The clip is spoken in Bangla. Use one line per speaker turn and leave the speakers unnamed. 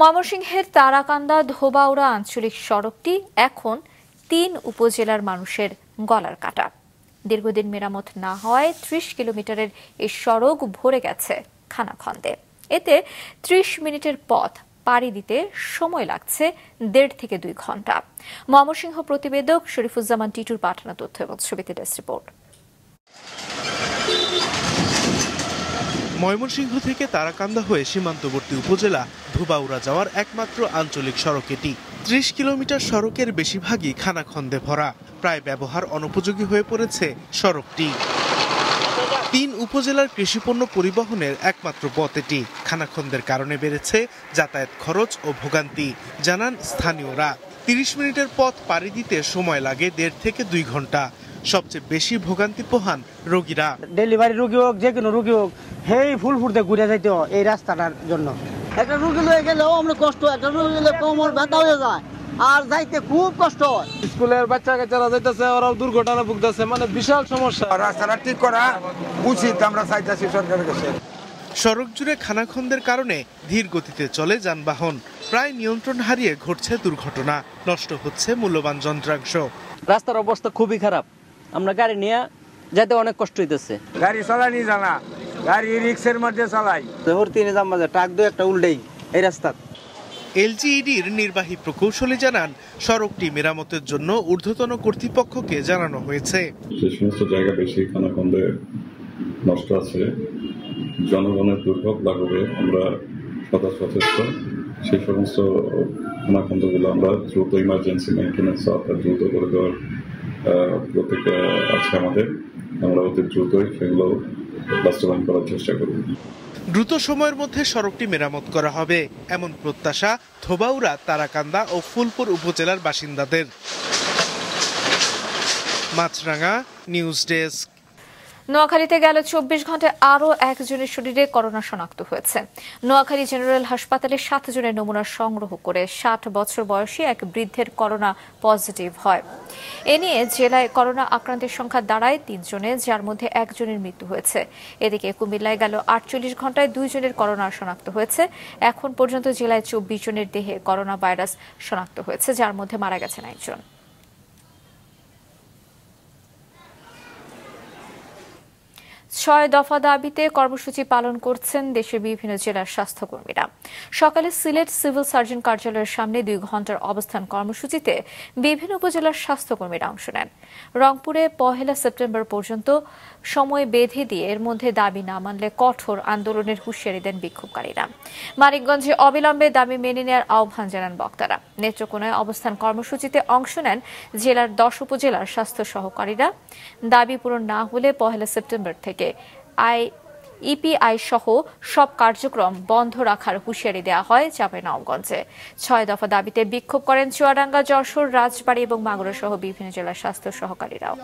ময়মনসিংহের তারাকান্দা ধোবাউড়া আঞ্চলিক সড়কটি এখন ৩ উপজেলার মানুষের গলার কাটা। দীর্ঘদিন মেরামত না হওয়ায় ৩০ কিলোমিটারের এই সড়ক ভরে গেছে খানাখন্দে। এতে ৩০ মিনিটের পথ পাড়ি দিতে সময় লাগছে ১.৫ থেকে ২ ঘন্টা। ময়মনসিংহ প্রতিবেদক শরীফুজ্জামান টিটুর পাঠানো তথ্য এবং ছবিতে ডেস্ক রিপোর্ট।
ময়মনসিংহ থেকে তারাকান্দা হয়ে সীমান্তবর্তী উপজেলা ধোবাউড়া যাওয়ার একমাত্র আঞ্চলিক সড়ক এটি। ৩০ কিলোমিটার সড়কের বেশিরভাগই খানাখন্দে ভরা, প্রায় ব্যবহার অনুপযোগী হয়ে পড়েছে সড়কটি। ৩ উপজেলার কৃষিপণ্য পরিবহনের একমাত্র পথ এটি। খানাখন্দের কারণে বেড়েছে যাতায়াত খরচ ও ভোগান্তি, জানান স্থানীয়রা। ৩০ মিনিটের পথ পাড়ি দিতে সময় লাগে ১.৫ থেকে ২ ঘন্টা। সবচেয়ে বেশি ভোগান্তি পোহান রোগীরা।
ডেলিভারি রোগী হোক, যে কোনো রোগী হোক, হেই ফুলফুরতে ঘুরে যাইতে হয় এই রাস্তাটার জন্য।
একটা রোগী লয়ে গেলেও আমরা কষ্ট, একটা রোগী গেলে কোমর ব্যথা হয়ে যায় আর যাইতে খুব কষ্ট হয়।
স্কুলের বাচ্চা কাচ্চারা যাইতেছে, ওরাও দুর্ঘটনা ভুগতেছে, মানে বিশাল সমস্যা।
রাস্তাটা ঠিক করা উচিত, আমরা চাইতেছি সরকারের কাছে।
সড়ক জুড়ে খানাখন্দের কারণে ধীর গতিতে চলে যানবাহন, প্রায় নিয়ন্ত্রণ হারিয়ে ঘটছে দুর্ঘটনা, নষ্ট হচ্ছে মূল্যবান যন্ত্রাংশ।
রাস্তার অবস্থা খুবই খারাপ, আমরা গাড়ি নিয়ে যেতে অনেক কষ্ট হইতেছে।
গাড়ি চালানি জানা, গাড়ি রিক্সের মধ্যে চালাই।
ট্রাক দু একটা উল্টেই এই রাস্তা।
এলজিইডির নির্বাহী প্রকৌশলী জানান, সড়কটি মেরামতের জন্য ঊর্ধ্বতন কর্তৃপক্ষকে জানানো হয়েছে।
যে সমস্ত জায়গা বেশি খানাখন্দে নষ্ট আছে, জনগণের দুর্ভোগ লাঘবে আমরা সদা সচেষ্ট। সেই সমস্ত খানাখন্দগুলো আমরা দ্রুত ইমার্জেন্সি মেইনটেনেন্স অর্থাৎ দ্রুত করে দেওয়ার প্রতিক্রিয়া আছে আমাদের। আমরা অতি দ্রুতই সেগুলো বাস্তবায়ন করার চেষ্টা করব।
দ্রুত সময়ের মধ্যে সড়কটি মেরামত করা হবে এমন প্রত্যাশা ধোবাউড়া, তারাকান্দা ও ফুলপুর উপজেলার বাসিন্দাদের। মাছরাঙা নিউজ ডেস্ক।
নোয়াখালীতে গেল ২৪ ঘন্টায় আরও একজনের শরীরে করোনা শনাক্ত হয়েছে। নোয়াখালী জেনারেল হাসপাতালে ৭ জনের নমুনা সংগ্রহ করে ৬০ বছর বয়সী এক বৃদ্ধের করোনা পজিটিভ হয়। এ নিয়ে জেলায় করোনা আক্রান্তের সংখ্যা দাঁড়ায় ৩ জনে, যার মধ্যে ১ জনের মৃত্যু হয়েছে। এদিকে কুমিল্লায় গেল ৪৮ ঘন্টায় ২ জনের করোনা শনাক্ত হয়েছে। এখন পর্যন্ত জেলায় ২৪ জনের দেহে করোনা ভাইরাস শনাক্ত হয়েছে, যার মধ্যে মারা গেছেন ১ জন। ৬ দফা দাবিতে কর্মসূচি পালন করছেন দেশের বিভিন্ন জেলার স্বাস্থ্যকর্মীরা। সকালে সিলেট সিভিল সার্জন কার্যালয়ের সামনে ২ ঘন্টার অবস্থান কর্মসূচিতে বিভিন্ন উপজেলার স্বাস্থ্যকর্মীরা অংশ নেন। রংপুরে ১ সেপ্টেম্বর পর্যন্ত সময় বেঁধে দিয়ে এর মধ্যে দাবি না মানলে কঠোর আন্দোলনের হুঁশিয়ারি দেন বিক্ষোভকারীরা। মানিকগঞ্জে অবিলম্বে দাবি মেনে নেওয়ার আহ্বান জানান বক্তারা। নেত্রকোনায় অবস্থান কর্মসূচিতে অংশ নেন জেলার ১০ উপজেলার স্বাস্থ্য সহকারীরা। দাবি পূরণ না হলে ১ সেপ্টেম্বর থেকে ইপিআই সহ সব কার্যক্রম বন্ধ রাখার হুঁশিয়ারি দেওয়া হয় চাঁপাইনবাবগঞ্জে। ৬ দফা দাবিতে বিক্ষোভ করেন চুয়াডাঙ্গা, যশোর, রাজবাড়ী এবং মাগুরা সহ বিভিন্ন জেলার স্বাস্থ্য সহকারীরাও।